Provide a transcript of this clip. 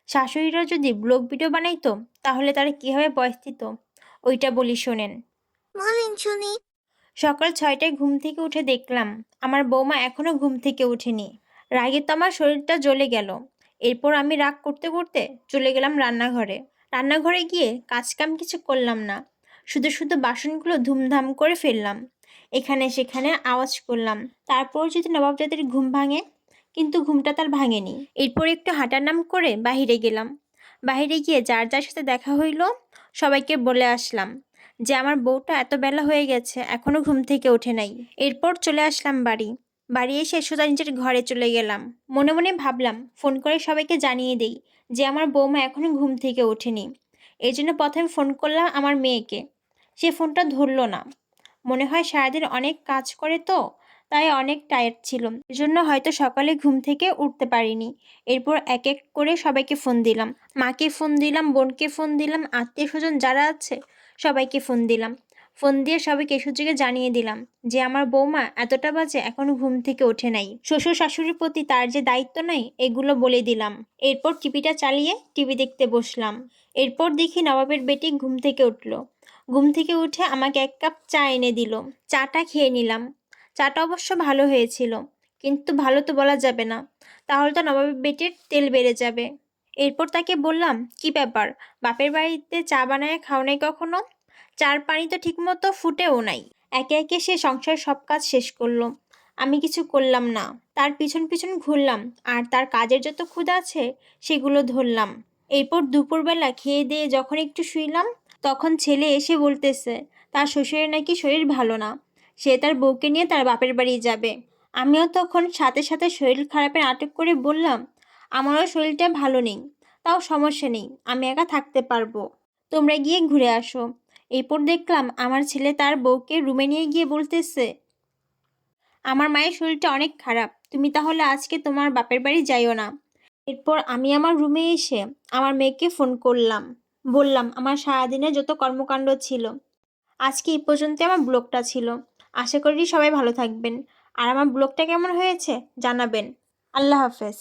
শাশুড়িরা যদি blog video বানাইতো তাহলে তারা কীভাবে বয়স দিত ওইটা বলি শোনেন। বলেন শুনি। সকাল 6টায় ঘুম থেকে উঠে দেখলাম আমার বৌমা এখনও ঘুম থেকে ওঠেনি। রাগে তো আমার শরীরটা জ্বলে গেল। এরপর আমি রাগ করতে করতে চলে গেলাম রান্নাঘরে। রান্নাঘরে গিয়ে কাজকাম কিছু করলাম না, শুধু শুধু বাসনগুলো ধুমধাম করে ফেললাম, এখানে সেখানে আওয়াজ করলাম। তারপর যদি নবাবজাদের ঘুম ভাঙে, কিন্তু ঘুমটা তার ভাঙেনি। এরপর একটু হাঁটার নাম করে বাহিরে গেলাম। বাহিরে গিয়ে যার যার সাথে দেখা হইল সবাইকে বলে আসলাম যে আমার বউটা এত বেলা হয়ে গেছে এখনও ঘুম থেকে ওঠে নাই। এরপর চলে আসলাম বাড়ি। বাড়ি এসে সোজা নিজের ঘরে চলে গেলাম। মনে মনে ভাবলাম ফোন করে সবাইকে জানিয়ে দেই যে আমার বৌমা এখনও ঘুম থেকে ওঠেনি। এই জন্য প্রথমে ফোন করলাম আমার মেয়েকে। সে ফোনটা ধরল না। মনে হয় সারাদিন অনেক কাজ করে তো, তাই অনেক টায়ার্ড ছিল, এজন্য হয়তো সকালে ঘুম থেকে উঠতে পারিনি। এরপর এক এক করে সবাইকে ফোন দিলাম। মাকে ফোন দিলাম, বোনকে ফোন দিলাম, আত্মীয় স্বজন যারা আছে সবাইকে ফোন দিলাম। ফোন দিয়ে সবাইকে সুযোগে জানিয়ে দিলাম যে আমার বৌমা এতটা বাজে এখনো ঘুম থেকে ওঠে নাই। শ্বশুর শাশুড়ির প্রতি তার যে দায়িত্ব নাই এগুলো বলে দিলাম। এরপর টিভিটা চালিয়ে টিভি দেখতে বসলাম। এরপর দেখি নবাবের বেটি ঘুম থেকে উঠল। ঘুম থেকে উঠে আমাকে এক কাপ চা এনে দিল। চাটা খেয়ে নিলাম। চাটা অবশ্য ভালো হয়েছিল, কিন্তু ভালো তো বলা যাবে না, তাহলে তো নবাবের বেটির তেল বেড়ে যাবে। এরপর তাকে বললাম, কি ব্যাপার, বাপের বাড়িতে চা বানায় খাও নাই কখনো? চার পানি তো ঠিকমতো ফুটেও নাই। একে একে সে সংসারের সব কাজ শেষ করলো, আমি কিছু করলাম না। তার পিছন পিছন ঘুরলাম আর তার কাজের যত ক্ষুধা আছে সেগুলো ধরলাম। এরপর দুপুরবেলা খেয়ে দিয়ে যখন একটু শুইলাম, তখন ছেলে এসে বলতেছে তার শ্বশুরের নাকি শরীর ভালো না, সে তার বউকে নিয়ে তার বাপের বাড়ি যাবে। আমিও তখন সাথে সাথে শরীর খারাপের নাটক করে বললাম, আমারও শরীরটা ভালো নেই, তাও সমস্যা নেই, আমি একা থাকতে পারবো, তোমরা গিয়ে ঘুরে আসো। এরপর দেখলাম আমার ছেলে তার বউকে রুমে নিয়ে গিয়ে বলতেছে, আমার মায়ের শরীরটা অনেক খারাপ, তুমি তাহলে আজকে তোমার বাপের বাড়ি যাইও না। এরপর আমি আমার রুমে এসে আমার মেয়েকে ফোন করলাম, বললাম আমার সারাদিনে যত কর্মকাণ্ড ছিল। আজকে এই পর্যন্ত আমার ব্লগটা ছিল। আশা করি সবাই ভালো থাকবেন, আর আমার ব্লগটা কেমন হয়েছে জানাবেন। আল্লাহ হাফেজ।